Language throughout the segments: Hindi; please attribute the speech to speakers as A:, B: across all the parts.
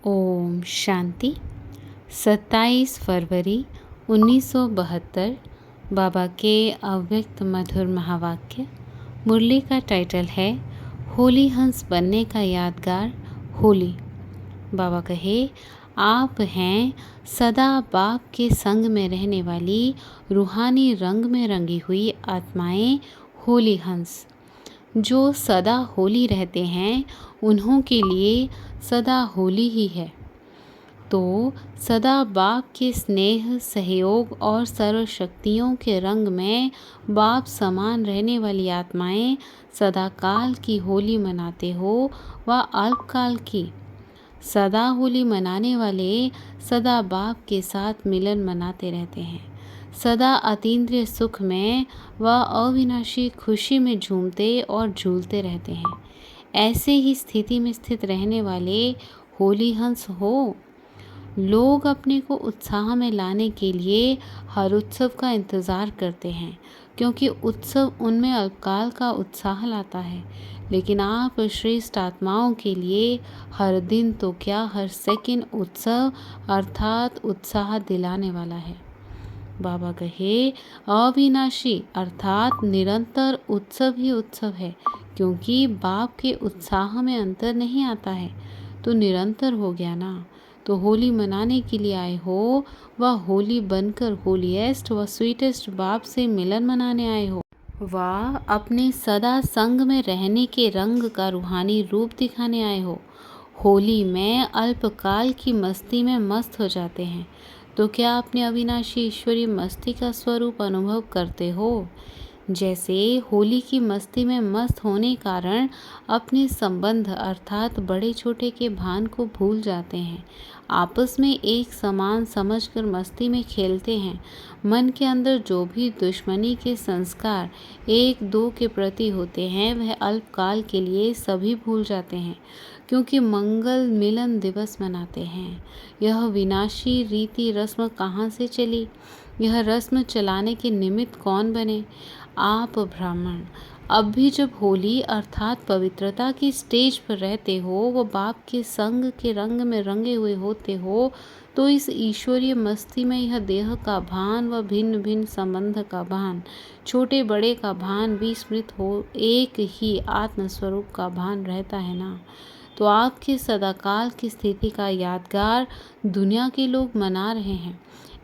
A: ओम शांति। 27 फरवरी 1972 बाबा के अव्यक्त मधुर महावाक्य। मुरली का टाइटल है होली हंस बनने का यादगार होली। बाबा कहे, आप हैं सदा बाप के संग में रहने वाली रूहानी रंग में रंगी हुई आत्माएं होली हंस। जो सदा होली रहते हैं उन्हों के लिए सदा होली ही है। तो सदा बाप के स्नेह, सहयोग और सर्वशक्तियों के रंग में बाप समान रहने वाली आत्माएं सदा काल की होली मनाते हो व अल्पकाल की। सदा होली मनाने वाले सदा बाप के साथ मिलन मनाते रहते हैं। सदा अतीन्द्रिय सुख में व अविनाशी खुशी में झूमते और झूलते रहते हैं। ऐसे ही स्थिति में स्थित रहने वाले होली हंस हो। लोग अपने को उत्साह में लाने के लिए हर उत्सव का इंतज़ार करते हैं, क्योंकि उत्सव उनमें अल्पकाल का उत्साह लाता है। लेकिन आप श्रेष्ठ आत्माओं के लिए हर दिन तो क्या हर सेकंड उत्सव अर्थात उत्साह दिलाने वाला है। बाबा कहे, अविनाशी अर्थात निरंतर उत्सव ही उत्सव है, क्योंकि बाप के उत्साह में अंतर नहीं आता है तो निरंतर हो गया ना। तो होली मनाने के लिए आए हो व होली बनकर होलीएस्ट व स्वीटेस्ट बाप से मिलन मनाने आए हो, व अपने सदा संग में रहने के रंग का रूहानी रूप दिखाने आए हो। होली में अल्पकाल की मस्ती में मस्त हो जाते हैं, तो क्या अपने अविनाशी ईश्वरीय मस्ती का स्वरूप अनुभव करते हो। जैसे होली की मस्ती में मस्त होने कारण अपने संबंध अर्थात बड़े छोटे के भान को भूल जाते हैं, आपस में एक समान समझकर मस्ती में खेलते हैं। मन के अंदर जो भी दुश्मनी के संस्कार एक दो के प्रति होते हैं वह अल्पकाल के लिए सभी भूल जाते हैं, क्योंकि मंगल मिलन दिवस मनाते हैं। यह विनाशी रीति रस्म कहाँ से चली, यह रस्म चलाने के निमित्त कौन बने। आप ब्राह्मण अब भी जब होली अर्थात पवित्रता की स्टेज पर रहते हो व बाप के संग के रंग में रंगे हुए होते हो, तो इस ईश्वरीय मस्ती में यह देह का भान व भिन्न भिन्न संबंध का भान, छोटे बड़े का भान भी स्मृत हो, एक ही आत्मस्वरूप का भान रहता है ना। तो आपके सदाकाल की स्थिति का यादगार दुनिया के लोग मना रहे हैं।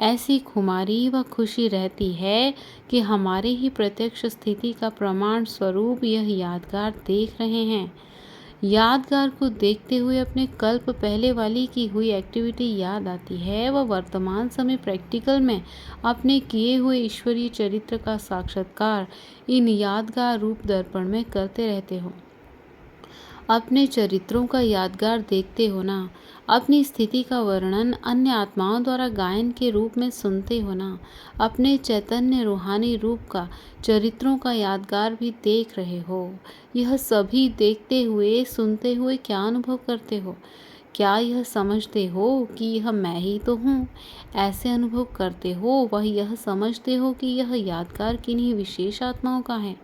A: ऐसी खुमारी व खुशी रहती है कि हमारे ही प्रत्यक्ष स्थिति का प्रमाण स्वरूप यह यादगार देख रहे हैं। यादगार को देखते हुए अपने कल्प पहले वाली की हुई एक्टिविटी याद आती है व वर्तमान समय प्रैक्टिकल में अपने किए हुए ईश्वरीय चरित्र का साक्षात्कार इन यादगार रूप दर्पण में करते रहते हो। अपने चरित्रों का यादगार देखते हो ना, अपनी स्थिति का वर्णन अन्य आत्माओं द्वारा गायन के रूप में सुनते हो ना, अपने चैतन्य रूहानी रूप का चरित्रों का यादगार भी देख रहे हो। यह सभी देखते हुए सुनते हुए क्या अनुभव करते हो। क्या यह समझते हो कि यह मैं ही तो हूँ। ऐसे अनुभव करते हो वह यह समझते हो कि यह यादगार किन्हीं विशेष आत्माओं का है।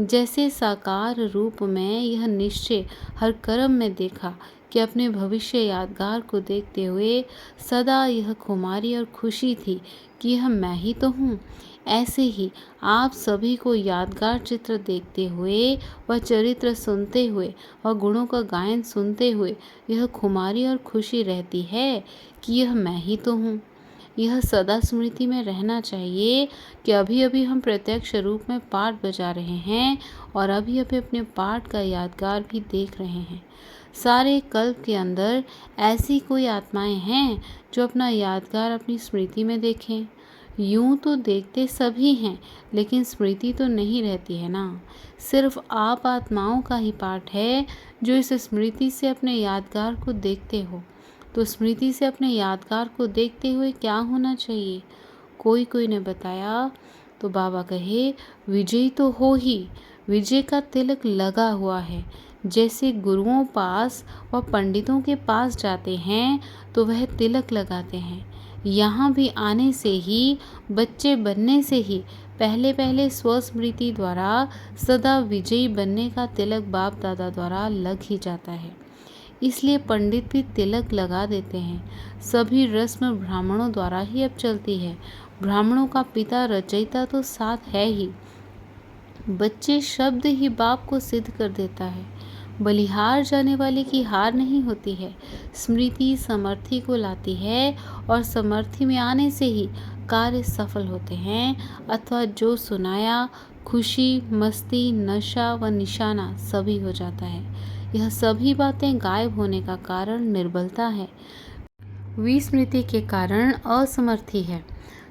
A: जैसे साकार रूप में यह निश्चय हर कर्म में देखा कि अपने भविष्य यादगार को देखते हुए सदा यह खुमारी और खुशी थी कि यह मैं ही तो हूँ। ऐसे ही आप सभी को यादगार चित्र देखते हुए व चरित्र सुनते हुए व गुणों का गायन सुनते हुए यह खुमारी और खुशी रहती है कि यह मैं ही तो हूँ। यह सदा स्मृति में रहना चाहिए कि अभी अभी हम प्रत्यक्ष रूप में पाठ बजा रहे हैं और अभी अभी अपने पाठ का यादगार भी देख रहे हैं। सारे कल्प के अंदर ऐसी कोई आत्माएं हैं जो अपना यादगार अपनी स्मृति में देखें। यूं तो देखते सभी हैं, लेकिन स्मृति तो नहीं रहती है ना। सिर्फ आप आत्माओं का ही पाठ है जो इस स्मृति से अपने यादगार को देखते हो। तो स्मृति से अपने यादगार को देखते हुए क्या होना चाहिए। कोई ने बताया तो बाबा कहे, विजयी तो हो ही, विजय का तिलक लगा हुआ है। जैसे गुरुओं पास व पंडितों के पास जाते हैं तो वह तिलक लगाते हैं, यहाँ भी आने से ही, बच्चे बनने से ही पहले पहले स्वस्मृति द्वारा सदा विजयी बनने का तिलक बाप दादा द्वारा लग ही जाता है। इसलिए पंडित भी तिलक लगा देते हैं। सभी रस्म ब्राह्मणों द्वारा ही अब चलती है। ब्राह्मणों का पिता रचयिता तो साथ है ही, बच्चे शब्द ही बाप को सिद्ध कर देता है। बलिहार जाने वाले की हार नहीं होती है। स्मृति समर्थी को लाती है और समर्थी में आने से ही कार्य सफल होते हैं, अथवा जो सुनाया खुशी, मस्ती, नशा व निशाना सभी हो जाता है। यह सभी बातें गायब होने का कारण निर्बलता है। विस्मृति के कारण असमर्थी है।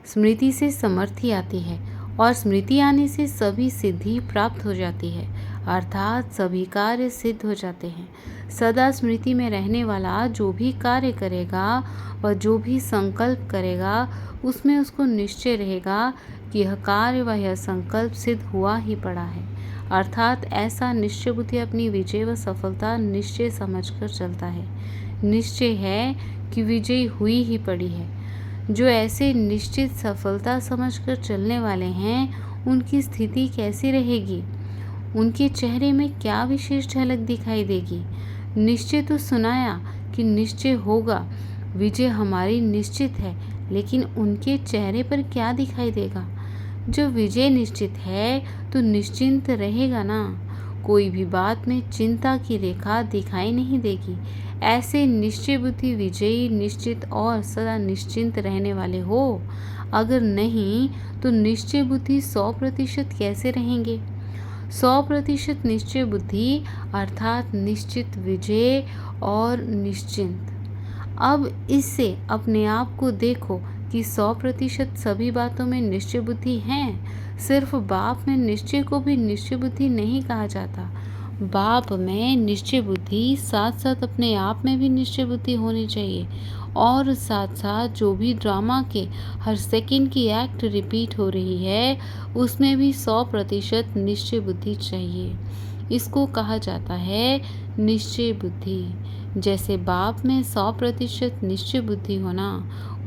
A: स्मृति से समर्थी आती है और स्मृति आने से सभी सिद्धि प्राप्त हो जाती है, अर्थात सभी कार्य सिद्ध हो जाते हैं। सदा स्मृति में रहने वाला जो भी कार्य करेगा व जो भी संकल्प करेगा, उसमें उसको निश्चय रहेगा कि यह कार्य व यह संकल्प सिद्ध हुआ ही पड़ा है। अर्थात ऐसा निश्चय बुद्धि अपनी विजय व सफलता निश्चय समझकर चलता है। निश्चय है कि विजय हुई ही पड़ी है। जो ऐसे निश्चित सफलता समझकर चलने वाले हैं, उनकी स्थिति कैसी रहेगी? उनके चेहरे में क्या विशेष झलक दिखाई देगी? निश्चय तो सुनाया कि निश्चय होगा, विजय हमारी निश्चित है, लेकिन उनके चेहरे पर क्या दिखाई देगा? जो विजय निश्चित है तो निश्चिंत रहेगा ना, कोई भी बात में चिंता की रेखा दिखाई नहीं देगी। ऐसे निश्चय बुद्धि विजयी, निश्चित और सदा निश्चिंत रहने वाले हो। अगर नहीं तो निश्चय बुद्धि 100% कैसे रहेंगे? 100% निश्चय बुद्धि अर्थात निश्चित विजय और निश्चिंत। अब इससे अपने आप को देखो कि 100% सभी बातों में निश्चय बुद्धि है। सिर्फ बाप में निश्चय को भी निश्चय बुद्धि नहीं कहा जाता। बाप में निश्चय बुद्धि साथ साथ अपने आप में भी निश्चय बुद्धि होनी चाहिए, और साथ साथ जो भी ड्रामा के हर सेकंड की एक्ट रिपीट हो रही है, उसमें भी 100% निश्चय बुद्धि चाहिए। इसको कहा जाता है निश्चय बुद्धि। जैसे बाप में 100% निश्चय बुद्धि होना,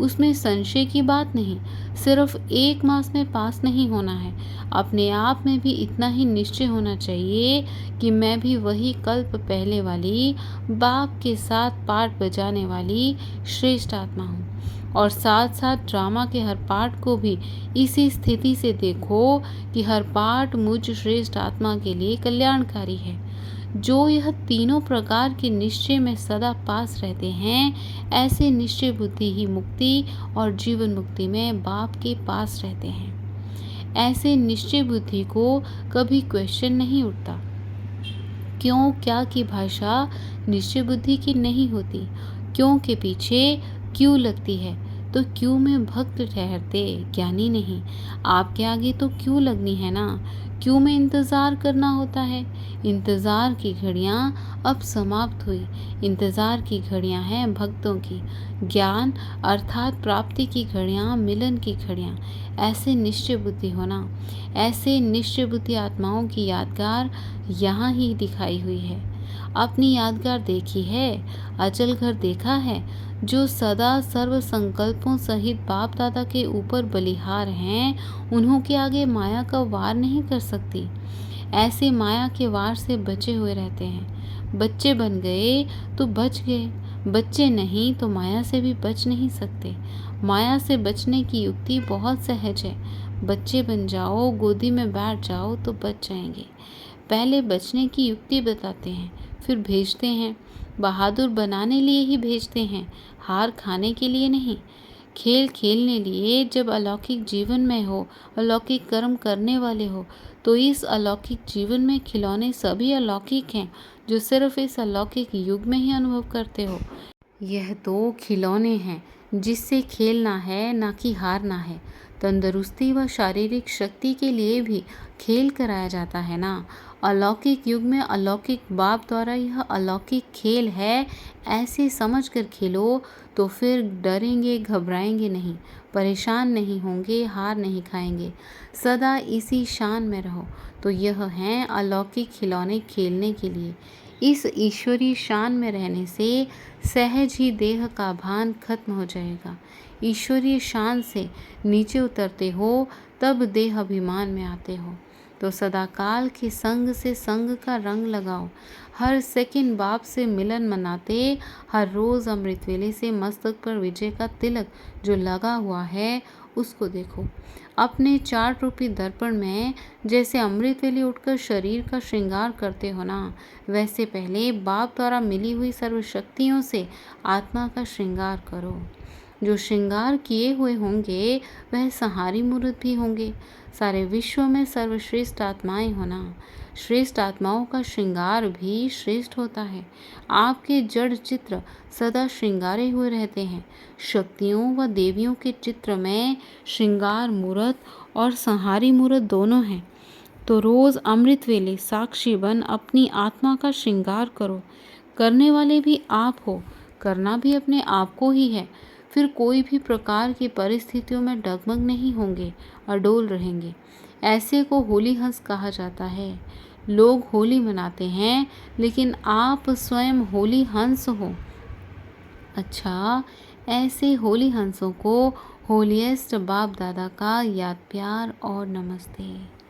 A: उसमें संशय की बात नहीं। सिर्फ 1 मास में पास नहीं होना है, अपने आप में भी इतना ही निश्चय होना चाहिए कि मैं भी वही कल्प पहले वाली बाप के साथ पार्ट बजाने वाली श्रेष्ठ आत्मा हूँ। और साथ साथ ड्रामा के हर पार्ट को भी इसी स्थिति से देखो कि हर पार्ट मुझ श्रेष्ठ आत्मा के लिए कल्याणकारी है। जो यह तीनों प्रकार के निश्चय में सदा पास रहते हैं, ऐसे निश्चय बुद्धि ही मुक्ति और जीवन मुक्ति में बाप के पास रहते हैं। ऐसे निश्चय बुद्धि को कभी क्वेश्चन नहीं उठता। क्यों क्या की भाषा निश्चय बुद्धि की नहीं होती। क्यों के पीछे क्यों लगती है, तो क्यों में भक्त ठहरते, ज्ञानी नहीं। आपके आगे तो क्यों लगनी है ना, क्यों में इंतज़ार करना होता है। इंतज़ार की घड़ियाँ अब समाप्त हुई। इंतज़ार की घड़ियाँ हैं भक्तों की, ज्ञान अर्थात प्राप्ति की घड़ियाँ, मिलन की घड़ियाँ। ऐसे निश्चय बुद्धि होना, ऐसे निश्चय बुद्धि आत्माओं की यादगार यहाँ ही दिखाई हुई है। अपनी यादगार देखी है, अचल घर देखा है। जो सदा सर्व संकल्पों सहित बाप दादा के ऊपर बलिहार हैं, उन्हों के आगे माया का वार नहीं कर सकती। ऐसे माया के वार से बचे हुए रहते हैं। बच्चे बन गए तो बच गए, बच्चे नहीं तो माया से भी बच नहीं सकते। माया से बचने की युक्ति बहुत सहज है। बच्चे बन जाओ, गोदी में बैठ जाओ तो बच जाएंगे। पहले बचने की युक्ति बताते हैं, फिर भेजते हैं। बहादुर बनाने लिए ही भेजते हैं, हार खाने के लिए नहीं। खेल खेलने लिए जब अलौकिक जीवन में हो, अलौकिक कर्म करने वाले हो, तो इस अलौकिक जीवन में खिलौने सभी अलौकिक हैं, जो सिर्फ इस अलौकिक युग में ही अनुभव करते हो। यह तो खिलौने हैं जिससे खेलना है, ना कि हारना है। तंदुरुस्ती व शारीरिक शक्ति के लिए भी खेल कराया जाता है ना। अलौकिक युग में अलौकिक बाप द्वारा यह अलौकिक खेल है, ऐसे समझकर खेलो तो फिर डरेंगे, घबराएंगे नहीं, परेशान नहीं होंगे, हार नहीं खाएंगे। सदा इसी शान में रहो। तो यह हैं अलौकिक खिलौने खेलने के लिए। इस ईश्वरीय शान में रहने से सहज ही देह का भान खत्म हो जाएगा। ईश्वरीय शान से नीचे उतरते हो तब देह अभिमान में आते हो। तो सदाकाल के संग से संग का रंग लगाओ। हर सेकंड बाप से मिलन मनाते, हर रोज़ अमृत वेले से मस्तक पर विजय का तिलक जो लगा हुआ है उसको देखो। अपने 4 रूपी दर्पण में जैसे अमृत वेले उठकर शरीर का श्रृंगार करते हो ना, वैसे पहले बाप द्वारा मिली हुई सर्वशक्तियों से आत्मा का श्रृंगार करो। जो श्रृंगार किए हुए होंगे वह संहारी मूर्त भी होंगे। सारे विश्व में सर्वश्रेष्ठ आत्माएं होना, श्रेष्ठ आत्माओं का श्रृंगार भी श्रेष्ठ होता है। आपके जड़ चित्र सदा श्रृंगारे हुए रहते हैं। शक्तियों व देवियों के चित्र में श्रृंगार मूर्त और संहारी मूर्त दोनों हैं। तो रोज़ अमृत वेले साक्षी बन अपनी आत्मा का श्रृंगार करो। करने वाले भी आप हो, करना भी अपने आप को ही है। फिर कोई भी प्रकार की परिस्थितियों में डगमग नहीं होंगे, अडोल रहेंगे। ऐसे को होली हंस कहा जाता है। लोग होली मनाते हैं, लेकिन आप स्वयं होली हंस हो। अच्छा, ऐसे होली हंसों को होलीएस्ट बाप दादा का याद प्यार और नमस्ते।